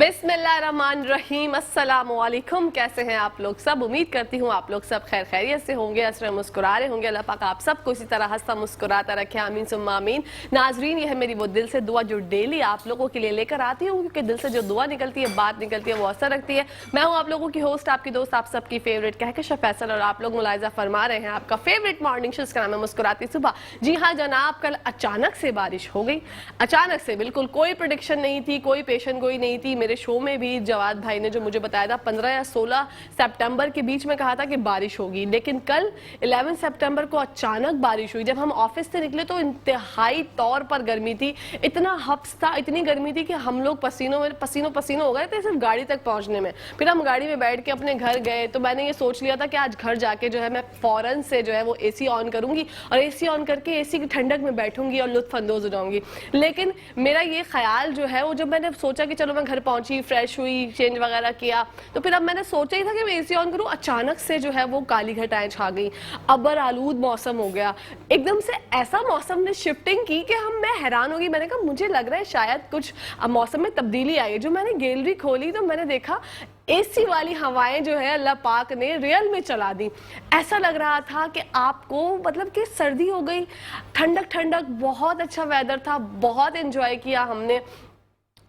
बिस्मिल्लाहिर्रहमानिर्रहीम, अस्सलामुअलैकुम। कैसे हैं आप लोग सब? उम्मीद करती हूँ आप लोग सब खैर खैरियत से होंगे, हंस रहे मुस्कुरा रहे होंगे। अल्लाह पाक आप सबको इसी तरह हंसता मुस्कुराता रखे, आमीन सुम्मा आमीन। नाजरीन, ये है मेरी वो दिल से दुआ जो डेली आप लोगों के लिए लेकर आती हूँ, क्योंकि दिल से जो दुआ निकलती है, बात निकलती है, वो असर रखती है। मैं हूँ आप लोगों की होस्ट, आपकी दोस्त, आप सबकी फेवरेट कहकशां फैसल, और आप लोग मुलाहिजा फरमा रहे हैं आपका फेवरेट मॉर्निंग शो, इसका नाम है मुस्कुराती सुबह। जी हाँ जनाब, कल अचानक से बारिश हो गई, अचानक से, बिल्कुल कोई प्रेडिक्शन नहीं थी, कोई पेशन गोई नहीं थी। मेरे शो में भी जवाद भाई ने जो मुझे बताया था 15 या 16 सितंबर के बीच में कहा था कि बारिश होगी, लेकिन कल 11 सितंबर को अचानक बारिश हुई। जब हम ऑफिस से निकले तो इंतहाई तौर पर गर्मी थी, इतना हब्स था, इतनी गर्मी थी कि हम लोग पसीनों हो गए थे सिर्फ गाड़ी तक पहुंचने में। फिर हम गाड़ी में बैठ के अपने घर गए, तो मैंने ये सोच लिया था कि आज घर जाके जो है मैं फौरन से जो है वो एसी ऑन करूंगी और एसी ऑन करके एसी की ठंडक में बैठूंगी और लुत्फ अंदोज हो जाऊंगी। लेकिन मेरा ये ख्याल जो है वो, जब मैंने सोचा कि चलो मैं घर पहुंची, फ्रेश हुई, चेंज वगैरह किया, तो फिर अब मैंने सोचा ही था कि मैं एसी ऑन करूं, अचानक से जो है वो काली घटाएं छा गई, अबर आलूद मौसम हो गया, एकदम से ऐसा मौसम ने शिफ्टिंग की कि मैं हैरान हो गई। मैंने कहा मुझे लग रहा है शायद कुछ मौसम में तब्दीली आई है। जो मैंने गैलरी खोली तो मैंने देखा एसी वाली हवाएं जो है अल्लाह पाक ने रियल में चला दी। ऐसा लग रहा था कि आपको मतलब कि सर्दी हो गई, ठंडक ठंडक, बहुत अच्छा वेदर था, बहुत एंजॉय किया हमने।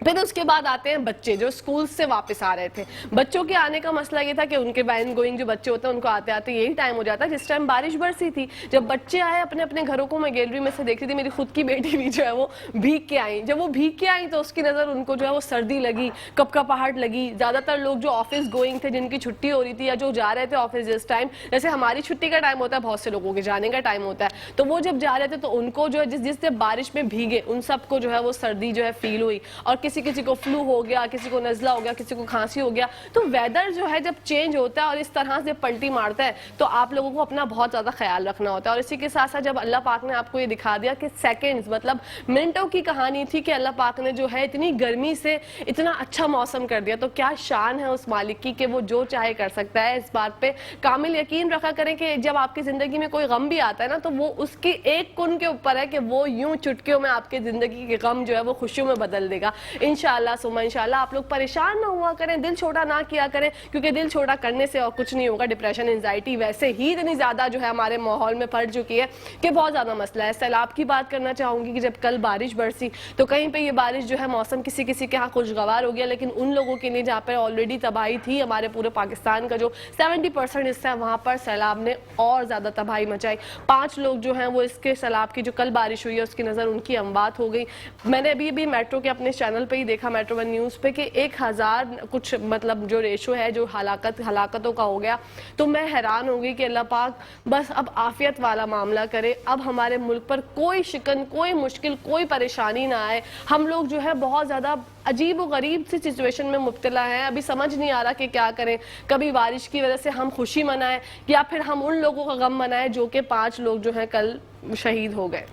फिर उसके बाद आते हैं बच्चे जो स्कूल से वापस आ रहे थे। बच्चों के आने का मसला ये था कि उनके वैन गोइंग जो बच्चे होते हैं उनको आते आते यही टाइम हो जाता है जिस टाइम बारिश बरसी थी। जब बच्चे आए अपने अपने घरों को, मैं गैलरी में से देख रही थी, मेरी खुद की बेटी भी जो है वो भीग के आई। जब वो भीग के आई तो उसकी नज़र उनको जो है वो सर्दी लगी, कपकपाहट लगी। ज़्यादातर लोग जो ऑफिस गोइंग थे, जिनकी छुट्टी हो रही थी या जो जा रहे थे ऑफिस जिस टाइम, जैसे हमारी छुट्टी का टाइम होता है, बहुत से लोगों के जाने का टाइम होता है, तो वो जब जा रहे थे तो उनको जो है जिस बारिश में भीगे उन सबको जो है वो सर्दी जो है फील हुई, और किसी किसी को फ्लू हो गया, किसी को नज़ला हो गया, किसी को खांसी हो गया। तो वेदर जो है जब चेंज होता है और इस तरह से पलटी मारता है तो आप लोगों को अपना बहुत ज़्यादा ख्याल रखना होता है। और इसी के साथ साथ जब अल्लाह पाक ने आपको ये दिखा दिया कि सेकंड्स मतलब मिनटों की कहानी थी कि अल्लाह पाक ने जो है इतनी गर्मी से इतना अच्छा मौसम कर दिया, तो क्या शान है उस मालिक की कि वो जो चाहे कर सकता है। इस बात पे कामिल यकीन रखा करें कि जब आपकी ज़िंदगी में कोई गम भी आता है ना, तो वो उसकी एक कुन के ऊपर है कि वो यूं चुटकियों में आपकी ज़िंदगी के गम जो है वो खुशियों में बदल देगा इंशाअल्लाह सुम्मा इंशाअल्लाह। आप लोग परेशान ना हुआ करें, दिल छोटा ना किया करें, क्योंकि दिल छोटा करने से और कुछ नहीं होगा। डिप्रेशन, एंजाइटी वैसे ही इतनी ज़्यादा जो है हमारे माहौल में पड़ चुकी है कि बहुत ज़्यादा मसला है। सैलाब की बात करना चाहूँगी कि जब कल बारिश बरसी तो कहीं पे ये बारिश जो है मौसम किसी किसी के यहाँ खुशगवार हो गया, लेकिन उन लोगों के लिए जहाँ पर ऑलरेडी तबाही थी, हमारे पूरे पाकिस्तान का जो 70% हिस्सा है वहाँ पर सैलाब ने और ज़्यादा तबाही मचाई। 5 लोग जो हैं वो इसके सैलाब की जो कल बारिश हुई है उसकी नज़र उनकी अमवात हो गई। मैंने अभी मेट्रो के अपने चैनल पर ही देखा, मेट्रो वन न्यूज़ पे, कि 1000 कुछ मतलब जो रेशो है जो हलाकतों का हो गया। तो मैं हैरान हो गई कि अल्लाह पाक बस अब आफियत वाला मामला करे, अब हमारे मुल्क पर कोई शिकन, कोई मुश्किल, कोई परेशानी ना आए। हम लोग जो है बहुत ज़्यादा अजीब व गरीब सी सिचुएशन में मुब्तला हैं, अभी समझ नहीं आ रहा कि क्या करें। कभी बारिश की वजह से हम खुशी मनाएं या फिर हम उन लोगों का गम मनाएं जो कि 5 लोग जो हैं कल शहीद हो गए।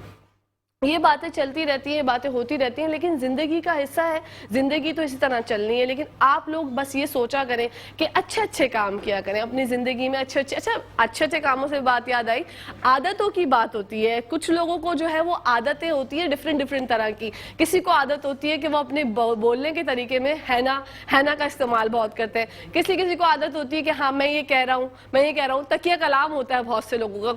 ये बातें चलती रहती हैं, बातें होती रहती हैं, लेकिन ज़िंदगी का हिस्सा है, ज़िंदगी तो इसी तरह चलनी है। लेकिन आप लोग बस ये सोचा करें कि अच्छे अच्छे काम किया करें अपनी ज़िंदगी में, अच्छे अच्छे कामों से बात याद आई, आदतों की बात होती है। कुछ लोगों को जो है वो आदतें होती है डिफरेंट तरह की। किसी को आदत होती है कि वो अपने बोलने के तरीके में हैना का इस्तेमाल बहुत करते हैं। किसी को आदत होती है कि हाँ मैं ये कह रहा हूँ। तकिया कलाम होता है बहुत से लोगों का।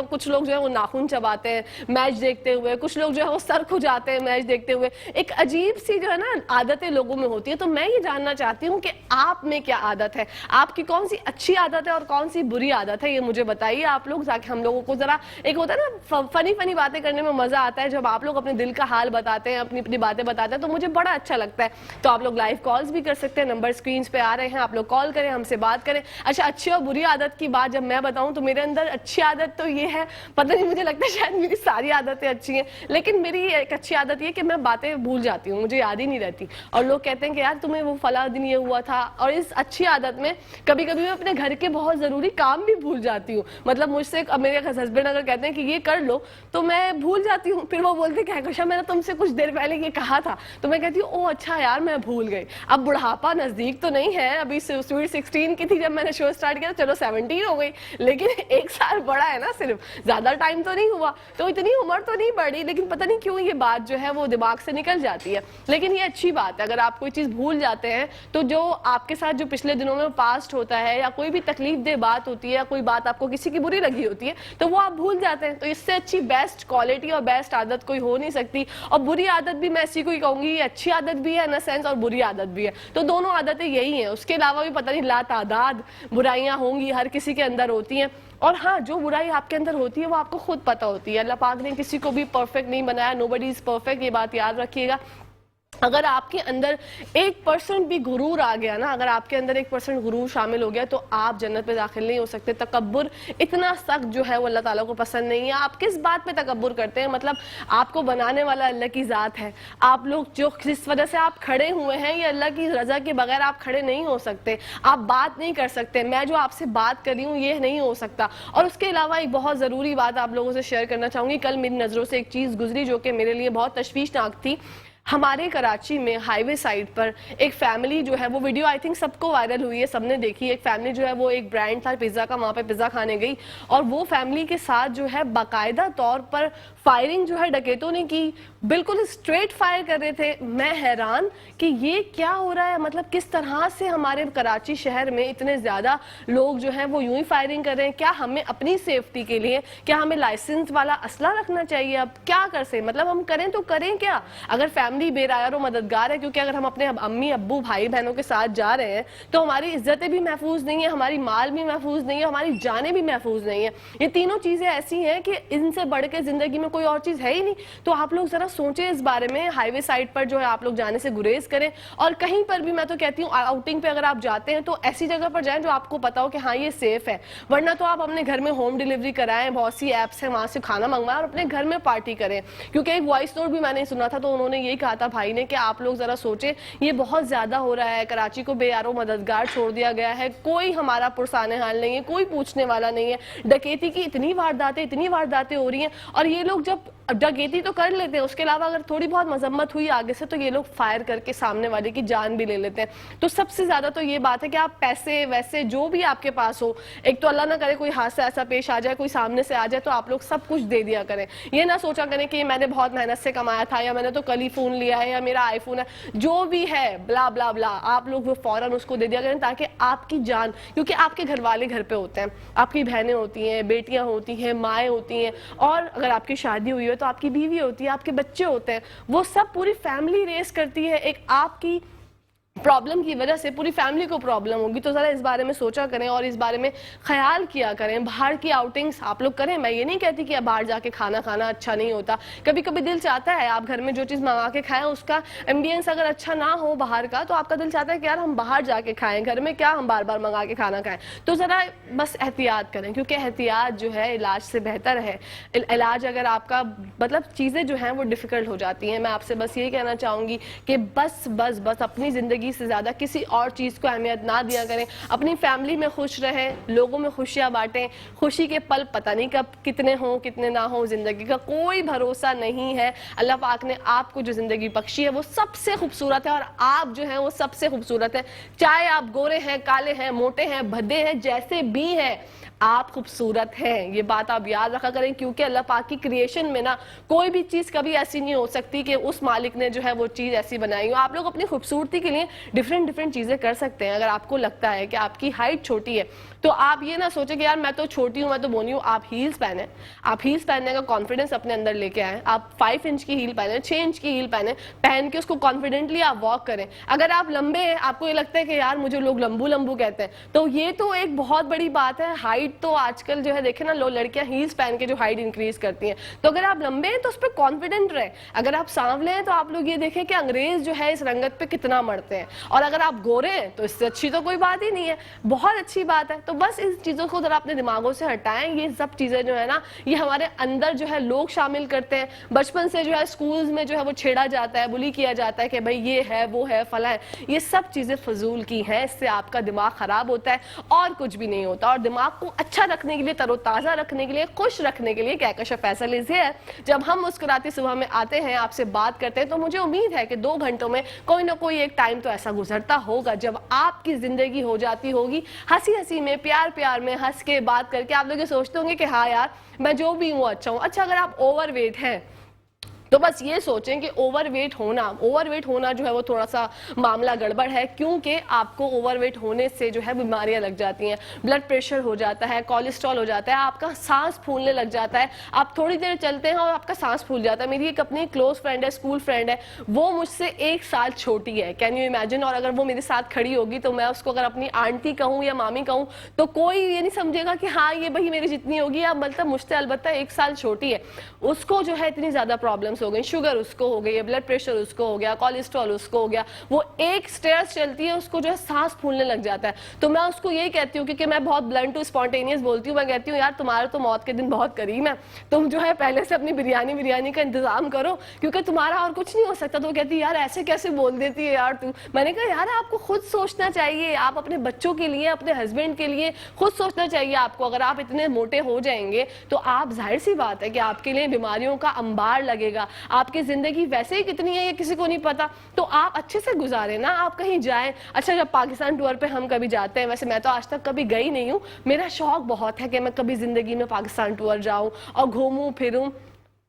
कुछ लोग जो है वो नाखून चबाते हैं मैच देखते हुए, कुछ लोग जो है वो सर खुजाते हैं मैच देखते हुए। एक अजीब सी जो है ना आदतें लोगों में होती है। तो मैं ये जानना चाहती हूँ कि आप में क्या आदत है, आपकी कौन सी अच्छी आदत है और कौन सी बुरी आदत है, ये मुझे बताइए आप लोग, ताकि हम लोगों को जरा, एक होता है ना फनी बातें करने में मजा आता है जब आप लोग अपने दिल का हाल बताते हैं, अपनी बातें बताते हैं, तो मुझे बड़ा अच्छा लगता है। तो आप लोग लाइव कॉल्स भी कर सकते हैं, नंबर स्क्रीन पे आ रहे हैं, आप लोग कॉल करें, हमसे बात करें। अच्छा, अच्छी और बुरी आदत की बात जब मैं बताऊं तो मेरे अंदर अच्छी आदत तो ये है, पता नहीं मुझे लगता है शायद मेरी सारी आदतें अच्छी हैं, लेकिन मेरी एक अच्छी आदत ये कि मैं बातें भूल जाती हूँ, मुझे याद ही नहीं रहती। और लोग कहते हैं कि यार तुम्हें वो फला दिन ये हुआ था। और इस अच्छी आदत में कभी कभी मैं अपने घर के बहुत ज़रूरी काम भी भूल जाती हूँ। मतलब मुझसे मेरे हस्बैंड अगर कहते हैं कि ये कर लो तो मैं भूल जाती हूँ। फिर वो बोलते हैं कहकशां मैंने तुमसे कुछ देर पहले ये कहा था, तो मैं कहती हूँ ओ अच्छा यार मैं भूल गई। अब बुढ़ापा नज़दीक तो नहीं है, अभी स्वीट 16 की थी जब मैंने शो स्टार्ट किया, चलो 17 हो गई, लेकिन 1 साल बड़ा है ना, सिर्फ ज़्यादा टाइम तो नहीं हुआ, तो इतनी उम्र तो नहीं बढ़ पढ़ी, लेकिन पता नहीं क्यों ये बात जो है वो दिमाग से निकल जाती है। लेकिन ये अच्छी बात है, अगर आप कोई चीज़ भूल जाते हैं तो जो आपके साथ जो पिछले दिनों में पास्ट होता है या कोई भी तकलीफ दे बात होती है या कोई बात आपको किसी की बुरी लगी होती है तो वो आप भूल जाते हैं। तो इससे अच्छी बेस्ट क्वालिटी और बेस्ट आदत कोई हो नहीं सकती। और बुरी आदत भी मैं इसी को ही कहूँगी, अच्छी आदत भी है इन सेंस और बुरी आदत भी है, तो दोनों आदतें यही हैं। उसके अलावा भी पता नहीं लातादाद बुराइयां होंगी, हर किसी के अंदर होती हैं। और हाँ, जो बुराई आपके अंदर होती है वो आपको खुद पता होती है। अल्लाह पाक ने किसी को भी परफेक्ट नहीं बनाया, नोबडी इज परफेक्ट, ये बात याद रखिएगा। अगर आपके अंदर 1% भी गुरूर आ गया ना, अगर आपके अंदर 1% गुरूर शामिल हो गया तो आप जन्नत में दाखिल नहीं हो सकते। तकब्बुर इतना सख्त जो है वो अल्लाह ताला को पसंद नहीं है। आप किस बात पे तकब्बुर करते हैं? मतलब आपको बनाने वाला अल्लाह की ज़ात है, आप लोग जो जिस वजह से आप खड़े हुए हैं ये अल्लाह की रज़ा के बगैर आप खड़े नहीं हो सकते, आप बात नहीं कर सकते। मैं जो आपसे बात कर रही हूँ ये नहीं हो सकता। और उसके अलावा एक बहुत ज़रूरी बात आप लोगों से शेयर करना चाहूँगी। कल मेरी नज़रों से एक चीज़ गुजरी जो कि मेरे लिए बहुत तशवीशनाक थी। हमारे कराची में हाईवे साइड पर एक फैमिली जो है, वो वीडियो आई थिंक सबको वायरल हुई है, सबने देखी। एक फैमिली जो है वो एक ब्रांड था पिज़्ज़ा का, वहाँ पे पिज़्ज़ा खाने गई और वो फैमिली के साथ जो है बाकायदा तौर पर फायरिंग जो है डकैतों ने की, बिल्कुल स्ट्रेट फायर कर रहे थे। मैं हैरान कि ये क्या हो रहा है, मतलब किस तरह से हमारे कराची शहर में इतने ज़्यादा लोग जो हैं वो यूं ही फायरिंग कर रहे हैं। क्या हमें अपनी सेफ्टी के लिए क्या हमें लाइसेंस वाला असला रखना चाहिए? अब क्या कर से, मतलब हम करें तो करें क्या? अगर फैमिली बेरायर और मददगार है, क्योंकि अगर हम अपने अम्मी अब्बू भाई बहनों के साथ जा रहे हैं तो हमारी इज्जतें भी महफूज नहीं है, हमारी माल भी महफूज नहीं है, हमारी जानें भी महफूज नहीं है। ये तीनों चीज़ें ऐसी हैं कि इनसे बढ़ के ज़िंदगी में कोई और चीज़ है ही नहीं। तो आप लोग ज़रा सोचें इस बारे में। हाईवे साइड पर जो है आप लोग जाने से गुरेज करें। और कहीं पर भी मैं तो कहती हूँ आउटिंग पे अगर आप जाते हैं तो ऐसी जगह पर जाएं जो आपको पता हो कि हाँ ये सेफ है, वरना तो आप अपने घर में होम डिलीवरी कराएं, बहुत सी ऐप्स हैं वहाँ से खाना मंगवाएं और अपने घर में पार्टी करें। क्योंकि एक वॉइस नोट भी मैंने सुना था तो उन्होंने यही कहा था भाई ने कि आप लोग ज़रा सोचें ये बहुत ज़्यादा हो रहा है, कराची को बेयारो मददगार छोड़ दिया गया है, कोई हमारा पुरसाने हाल नहीं है, कोई पूछने वाला नहीं है। डकैती की इतनी वारदातें हो रही हैं और ये लोग जब डकैती तो कर लेते हैं, उसके अलावा अगर थोड़ी बहुत मजम्मत हुई आगे से तो ये लोग फायर करके सामने वाले की जान भी ले लेते हैं। तो सबसे ज्यादा तो ये बात है कि आप पैसे वैसे जो भी आपके पास हो, एक तो अल्लाह ना करे कोई हादसा ऐसा पेश आ जाए, कोई सामने से आ जाए, तो आप लोग सब कुछ दे दिया करें। ये ना सोचा करें कि मैंने बहुत मेहनत से कमाया था या मैंने तो कल ही फोन लिया है या मेरा आईफोन है, जो भी है ब्ला ब्ला ब्ला, आप लोग वो फौरन उसको दे दिया करें ताकि आपकी जान, क्योंकि आपके घर वाले घर पे होते हैं, आपकी बहनें होती हैं, बेटियां होती हैं, माएँ होती हैं, और अगर आपकी शादी हुई है तो आपकी बीवी होती है, आपके बच्चे होते हैं, वो सब पूरी फैमिली रेस करती है। एक आपकी प्रॉब्लम की वजह से पूरी फैमिली को प्रॉब्लम होगी। तो ज़रा इस बारे में सोचा करें और इस बारे में ख्याल किया करें। बाहर की आउटिंग्स आप लोग करें, मैं ये नहीं कहती कि बाहर जाके खाना खाना अच्छा नहीं होता, कभी कभी दिल चाहता है आप घर में जो चीज़ मंगा के खाएं उसका एम्बियंस अगर अच्छा ना हो बाहर का तो आपका दिल चाहता है कि यार हम बाहर जाके खाएं, घर में क्या हम बार बार मंगा के खाना खाएं। तो ज़रा बस एहतियात करें, क्योंकि एहतियात जो है इलाज से बेहतर है। इलाज अगर आपका मतलब चीज़ें जो हैं वो डिफ़िकल्ट हो जाती हैं। मैं आपसे बस यही कहना चाहूँगी कि बस बस बस अपनी ज़िंदगी से ज़्यादा किसी और चीज़ को अहमियत ना दिया करें। अपनी फैमिली में खुश रहें, लोगों में खुशियाँ बांटें। खुशी के पल पता नहीं कब कितने हों कितने ना हों, ज़िंदगी का कोई भरोसा नहीं है। अल्लाह पाक ने आपको जो ज़िंदगी बख्शी है वो सबसे खूबसूरत है और आप जो हैं वो सबसे खूबसूरत है। चाहे आप गोरे हैं, काले हैं, मोटे हैं, भद्दे हैं, जैसे भी हैं, आप खूबसूरत हैं। ये बात आप याद रखा करें, क्योंकि अल्लाह पाक की क्रिएशन में ना कोई भी चीज़ कभी ऐसी नहीं हो सकती कि उस मालिक ने जो है वो चीज़ ऐसी बनाई हो। आप लोग अपनी खूबसूरती के लिए डिफरेंट चीज़ें कर सकते हैं। अगर आपको लगता है कि आपकी हाइट छोटी है तो आप ये ना सोचें कि यार मैं तो छोटी हूँ, मैं तो बोनी हूँ। आप हील्स पहने, आप हील्स पहनने का कॉन्फिडेंस अपने अंदर लेके आए। आप 5 इंच की हील पहने, 6 इंच की हील पहने, पहन के उसको कॉन्फिडेंटली आप वॉक करें। अगर आप लंबे हैं, आपको ये लगता है कि यार मुझे लोग लंबू लंबू कहते हैं, तो ये तो एक बहुत बड़ी बात है। हाइट तो आजकल जो है देखे ना, लोग लड़कियां हील्स पहन के जो हाइट इंक्रीज करती हैं। तो अगर आप लंबे हैं तो उस पर कॉन्फिडेंट रहे। अगर आप सांवले हैं तो आप लोग ये देखें कि अंग्रेज जो है इस रंगत पे कितना मरते हैं, और अगर आप गोरे हैं तो इससे अच्छी तो कोई बात ही नहीं है। बहुत अच्छी बात है। तो बस इन चीज़ों को जरा अपने दिमागों से हटाएं। ये सब चीज़ें जो है ना, ये हमारे अंदर जो है लोग शामिल करते हैं। बचपन से जो है स्कूल्स में जो है वो छेड़ा जाता है, बुली किया जाता है कि भाई ये है वो है फला है। ये सब चीज़ें फजूल की हैं। इससे आपका दिमाग खराब होता है और कुछ भी नहीं होता। और दिमाग को अच्छा रखने के लिए, तरोताज़ा रखने के लिए, खुश रखने के लिए कहकशाफ फैसल इज़ हियर। जब हम मुस्कुराती सुबह में आते हैं, आपसे बात करते हैं, तो मुझे उम्मीद है कि 2 घंटों में कोई ना कोई एक टाइम तो ऐसा गुजरता होगा जब आपकी जिंदगी हो जाती होगी हंसी हंसी में, प्यार प्यार में, हंस के बात करके। आप लोग ये सोचते होंगे कि हाँ यार मैं जो भी हूँ अच्छा हूँ। अच्छा, अगर आप ओवरवेट हैं تو بس یہ سوچیں کہ اوور ویٹ ہونا جو ہے وہ تھوڑا سا معاملہ گڑبڑ ہے، کیونکہ آپ کو اوور ویٹ ہونے سے جو ہے بیماریاں لگ جاتی ہیں، بلڈ پریشر ہو جاتا ہے، کولیسٹرول ہو جاتا ہے، آپ کا سانس پھولنے لگ جاتا ہے، آپ تھوڑی دیر چلتے ہیں اور آپ کا سانس پھول جاتا ہے. میری ایک اپنی کلوز فرینڈ ہے، اسکول فرینڈ ہے، وہ مجھ سے 1 سال چھوٹی ہے، کین یو امیجن. اور اگر وہ میرے ساتھ کھڑی ہوگی تو میں اس کو اگر اپنی آنٹی کہوں یا مامی کہوں تو کوئی یہ نہیں سمجھے گا کہ ہاں یہ بھائی میری جتنی ہوگی، اب مطلب مجھ سے البتہ 1 سال چھوٹی ہے. اس کو جو ہے اتنی زیادہ پرابلمس ہو گئی، شوگر اس کو ہو گئی ہے، بلڈ پریشر اس کو ہو گیا، کولیسٹرول اس کو ہو گیا، وہ ایک سٹیئرز چلتی ہے اس کو جو ہے سانس پھولنے لگ جاتا ہے. تو میں اس کو یہی کہتی ہوں، کیونکہ میں بہت بلنٹ ٹو اسپونٹینیس بولتی ہوں، میں کہتی ہوں یار تمہارا تو موت کے دن بہت قریب ہے، تم جو ہے پہلے سے اپنی بریانی کا انتظام کرو، کیونکہ تمہارا اور کچھ نہیں ہو سکتا. تو وہ کہتی ہے یار ایسے کیسے بول دیتی ہے یار تو. میں نے کہا یار آپ کو خود سوچنا چاہیے، آپ اپنے بچوں کے لیے، اپنے ہسبینڈ کے لیے خود سوچنا چاہیے آپ کو. اگر آپ اتنے موٹے ہو جائیں گے تو آپ ظاہر سی بات ہے کہ آپ کے لیے بیماریوں کا انبار لگے گا. آپ کی زندگی ویسے ہی کتنی ہے یہ کسی کو نہیں پتا، تو آپ اچھے سے گزاریں نا. آپ کہیں جائیں، اچھا جب پاکستان ٹور پہ ہم کبھی جاتے ہیں، ویسے میں تو آج تک کبھی گئی نہیں ہوں، میرا شوق بہت ہے کہ میں کبھی زندگی میں پاکستان ٹور جاؤں اور گھوموں پھروں.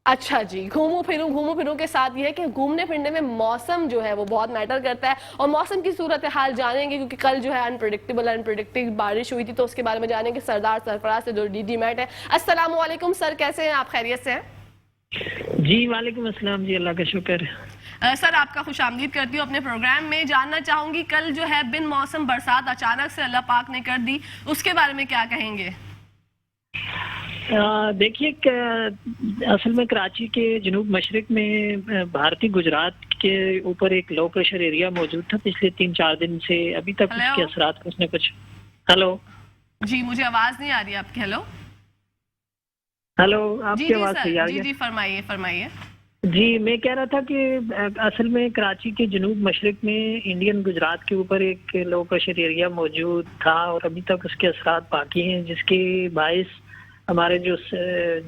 اچھا جی، گھوموں پھروں کے ساتھ یہ ہے کہ گھومنے پھرنے میں موسم جو ہے وہ بہت میٹر کرتا ہے، اور موسم کی صورتحال جانیں گے کیونکہ کل جو ہے انپریڈکٹیبل بارش ہوئی تھی، تو اس کے بارے میں جانیں گے سردار سرفراز سے جو ڈی میٹ ہے. السلام علیکم سر، کیسے ہیں آپ؟ خیریت سے ہیں؟ جی وعلیکم السلام جی، اللہ کا شکر. سر آپ کا خوش آمدید کرتی ہوں اپنے پروگرام میں. جاننا چاہوں گی کل جو ہے بن موسم برسات اچانک سے اللہ پاک نے کر دی، اس کے بارے میں کیا کہیں گے؟ دیکھیے اصل میں کراچی کے جنوب مشرق میں بھارتی گجرات کے اوپر ایک لو پریشر ایریا موجود تھا پچھلے 3-4 دن سے. ابھی تک اس کے اثرات کچھ نہ کچھ. ہلو جی، مجھے آواز نہیں آ رہی آپ کی. ہلو آپ جی کی جی آواز سر، صحیح آ رہی ہے؟ جی فرمائیے. جی میں کہہ رہا تھا کہ اصل میں کراچی کے جنوب مشرق میں انڈین گجرات کے اوپر ایک لو پریشر ایریا موجود تھا اور ابھی تک اس کے اثرات باقی ہیں، جس کے باعث ہمارے جو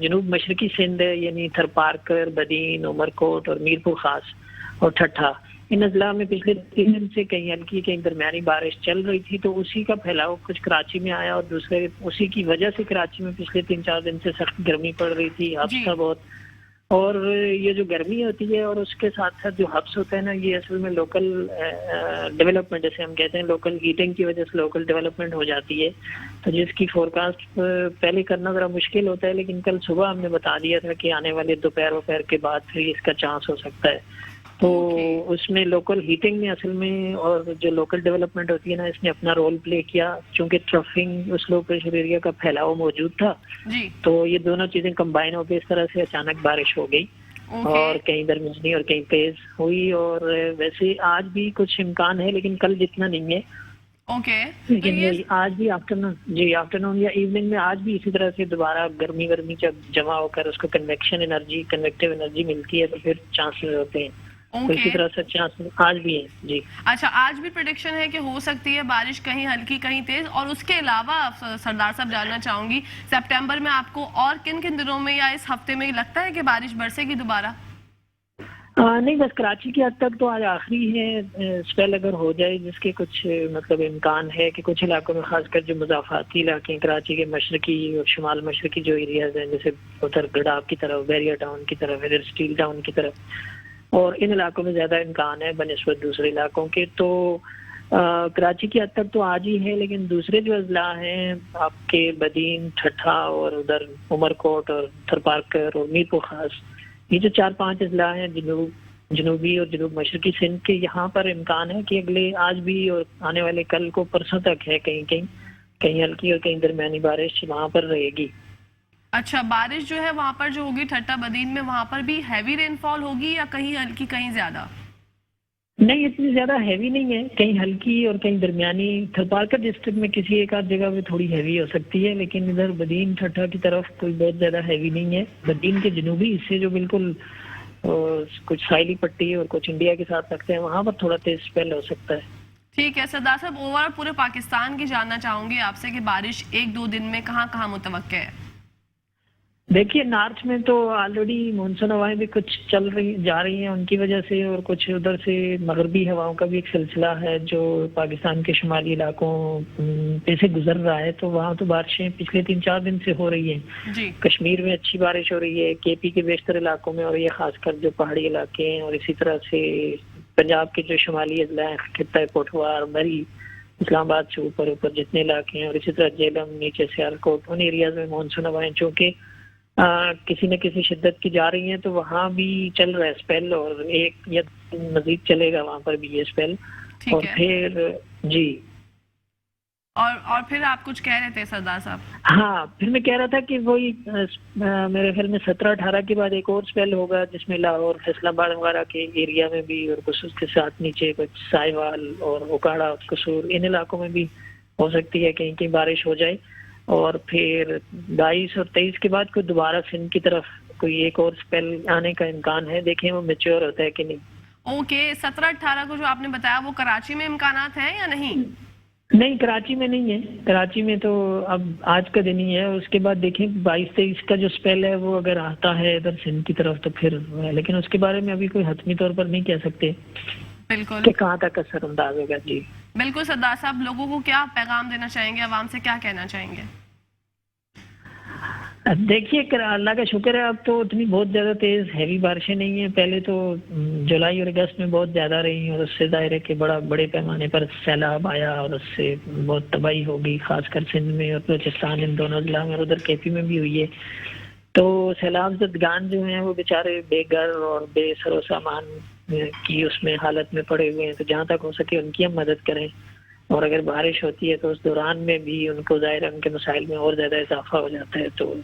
جنوب مشرقی سندھ ہے یعنی تھر پارکر، بدین، عمر کوٹ اور میر پور خاص اور ٹھٹھا، ان اضلاع میں پچھلے 3 دن سے کہیں ہلکی کہیں درمیانی بارش چل رہی تھی. تو اسی کا پھیلاؤ کچھ کراچی میں آیا، اور دوسرے اسی کی وجہ سے کراچی میں پچھلے 3-4 دن سے سخت گرمی پڑ رہی تھی، حبس تھا بہت. اور یہ جو گرمی ہوتی ہے اور اس کے ساتھ ساتھ جو حبس ہوتا ہے نا، یہ اصل میں لوکل ڈیولپمنٹ جیسے ہم کہتے ہیں، لوکل ہیٹنگ کی وجہ سے لوکل ڈیولپمنٹ ہو جاتی ہے. تو جس کی فورکاسٹ پہلے کرنا ذرا مشکل ہوتا ہے، لیکن کل صبح ہم نے بتا دیا تھا کہ آنے والے دوپہر کے بعد پھر اس کا چانس ہو سکتا ہے. تو اس میں لوکل ہیٹنگ میں اصل میں اور جو لوکل ڈیولپمنٹ ہوتی ہے نا، اس نے اپنا رول پلے کیا. چونکہ ٹرفنگ اس لو پریشر ایریا کا پھیلاؤ موجود تھا، تو یہ دونوں چیزیں کمبائن ہو کے اس طرح سے اچانک بارش ہو گئی، اور کہیں درمیانی اور کہیں تیز ہوئی. اور ویسے آج بھی کچھ امکان ہے لیکن کل جتنا نہیں ہے. لیکن آج بھی آفٹرنون یا ایوننگ میں آج بھی اسی طرح سے دوبارہ گرمی جب جمع ہو کر اس کو کنویکٹیو انرجی ملتی ہے تو پھر چانسز ہوتے ہیں. اسی طرح سے چانس آج بھی ہے. جی اچھا، آج بھی پریڈکشن ہے کہ ہو سکتی ہے بارش کہیں ہلکی کہیں تیز. اور اس کے علاوہ سردار صاحب جاننا چاہوں گی سپٹمبر میں آپ کو اور کن دنوں میں یا اس ہفتے میں لگتا ہے کہ بارش برسے گی دوبارہ؟ نہیں، بس کراچی کے حد تک تو آج آخری ہے. اسپیل اگر ہو جائے جس کے کچھ مطلب امکان ہے کہ کچھ علاقوں میں، خاص کر جو مضافاتی علاقے ہیں کراچی کے مشرقی اور شمال مشرقی جو ایریاز ہیں، جیسے ادھر گڈاف کی طرف، بیریا ٹاؤن کی طرف، ادھر اسٹیل ٹاؤن کی طرف، اور ان علاقوں میں زیادہ امکان ہے بنسبت دوسرے علاقوں کے. تو کراچی کی حد تک تو آج ہی ہے، لیکن دوسرے جو اضلاع ہیں آپ کے بدین، ٹھٹھا اور ادھر عمر کوٹ اور تھر پارکر اور میر پور خاص، یہ جو 4-5 اضلاع ہیں جنوبی اور جنوب مشرقی سندھ کے، یہاں پر امکان ہے کہ اگلے آج بھی اور آنے والے کل کو پرسوں تک ہے کہیں ہلکی اور کہیں درمیانی بارش وہاں پر رہے گی. اچھا، بارش جو ہے وہاں پر جو ہوگی ٹھٹھا بدین میں، وہاں پر بھی ہیوی رین فال ہوگی یا کہیں ہلکی کہیں زیادہ؟ نہیں، اتنی زیادہ ہیوی نہیں ہے، کہیں ہلکی اور کہیں درمیانی. تھر پارکر ڈسٹرکٹ میں کسی ایک آدھ جگہ پہ تھوڑی ہیوی ہو سکتی ہے، لیکن ادھر بدین ٹھٹھا کی طرف کوئی بہت زیادہ ہیوی نہیں ہے. بدین کے جنوبی حصے جو بالکل کچھ ساحلی پٹی اور کچھ انڈیا کے ساتھ لگتے ہیں، وہاں پر تھوڑا تیز اسپیل ہو سکتا ہے. ٹھیک ہے سردار صاحب، اوور پورے پاکستان کی جاننا چاہوں گی آپ سے کہ بارش 1-2 دن میں کہاں متوقع ہے؟ देखिए नॉर्थ में तो ऑलरेडी मानसून हवाएं भी कुछ जा रही हैं उनकी वजह से, और कुछ उधर से मगरबी हवाओं का भी एक सिलसिला है जो पाकिस्तान के शुमाली इलाकों पे से गुजर रहा है। तो वहाँ तो बारिशें पिछले 3-4 दिन से हो रही हैं जी। कश्मीर में अच्छी बारिश हो रही है, केपी के बेशतर इलाकों में, और ये खासकर जो पहाड़ी इलाके हैं, और इसी तरह से पंजाब के जो शुमाली अजला हैं, खित्ता पोठवार, मरी, इस्लामाबाद से ऊपर ऊपर जितने इलाके हैं, और इसी तरह जेलम, नीचे सियालकोट, उन एरियाज में मानसून हवाएं चूँकि किसी न किसी शिद्दत की जा रही हैं, तो वहाँ भी चल रहा है स्पेल, और एक या मजीद चलेगा वहाँ पर भी ये स्पेल। और फिर जी, और फिर आप कुछ कह रहे थे सरदार साहब? हाँ, फिर मैं कह रहा था कि वही मेरे ख्याल में 17-18 के बाद एक और स्पेल होगा जिसमें लाहौर, फैसलाबाद वगैरह के एरिया में भी, और कुछ उसके साथ नीचे कुछ साहिवाल और ओकाड़ा, कसूर, इन इलाकों में भी हो सकती है कहीं कहीं बारिश हो जाए। और फिर 22 और 23 के बाद कोई दोबारा सिंध की तरफ कोई एक और स्पेल आने का इम्कान है, देखें वो मैच्योर होता है कि नहीं। ओके, 17-18 को जो आपने बताया वो कराची में इम्कानात हैं या नहीं? नहीं, कराची में नहीं है, कराची में तो अब आज का दिन ही है। उसके बाद देखें 22-23 का जो स्पेल है वो अगर आता है इधर सिंध की तरफ तो फिर, लेकिन उसके बारे में अभी कोई हतमी तौर पर नहीं कह सकते बिल्कुल कि कहाँ तक असर अंदाज होगा। जी बिल्कुल सरदार साहब, लोगों को क्या पैगाम देना चाहेंगे, आवाम से क्या कहना चाहेंगे? देखिए अल्लाह का शुक्र है अब तो उतनी बहुत ज़्यादा तेज़ हैवी बारिशें नहीं हैं। पहले तो जुलाई और अगस्त में बहुत ज़्यादा रही, और उससे ज़ाहिर है कि बड़े पैमाने पर सैलाब आया और उससे बहुत तबाही होगी, खासकर सिंध में और बलूचिस्तान, इन दोनों जिला में, और उधर केपी में भी हुई है। तो सैलाब ज़दगान जो हैं वो बेचारे बेघर और बेसरो सामान की उसमें हालत में पड़े हुए हैं, तो जहाँ तक हो सके उनकी हम मदद करें, और अगर बारिश होती है तो उस दौरान में भी उनको ज़ाहिर है उनके मसाइल में और ज़्यादा इजाफा हो जाता है। तो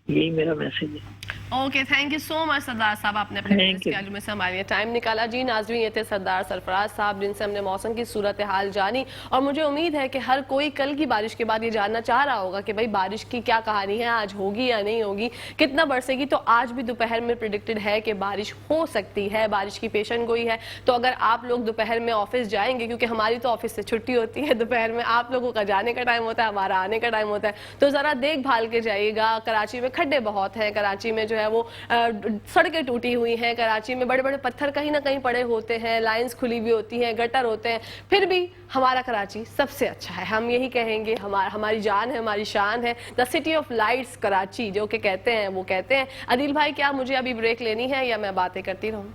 यही मेरा मैसेज है। Okay, thank you so much सरदार साहब, आपने अपने में से हमारे लिए टाइम निकाला। जी नाज़रीन, ये थे सरदार सरफराज साहब जिनसे हमने मौसम की सूरत हाल जानी, और मुझे उम्मीद है कि हर कोई कल की बारिश के बाद ये जानना चाह रहा होगा कि भाई बारिश की क्या कहानी है, आज होगी या नहीं होगी, कितना बरसेगी। तो आज भी दोपहर में प्रिडिक्टेड है कि बारिश हो सकती है, बारिश की पेशन गोई है। तो अगर आप लोग दोपहर में ऑफिस जाएंगे, क्योंकि हमारी तो ऑफिस से छुट्टी होती है, दोपहर में आप लोगों का जाने का टाइम होता है, हमारा आने का टाइम होता है, तो ज़रा देखभाल के जाइएगा। कराची में खड्डे बहुत हैं, कराची में जो है वो सड़कें टूटी हुई हैं, कराची में बड़े बड़े पत्थर कहीं ना कहीं पड़े होते हैं, लाइंस खुली हुई होती हैं, गटर होते हैं, फिर भी हमारा कराची सबसे अच्छा है। हम यही कहेंगे, हमारी जान है, हमारी शान है, the city of lights Karachi जो कि कहते हैं वो कहते हैं। अदिल भाई, क्या मुझे अभी ब्रेक लेनी है या मैं बातें करती रहूं?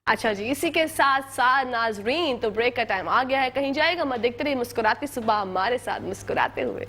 अच्छा जी, इसी के साथ साथ नाजरीन तो ब्रेक का टाइम आ गया है, कहीं जाएगा मत, देखते रहिए मुस्कुराती सुबह हमारे साथ मुस्कुराते हुए।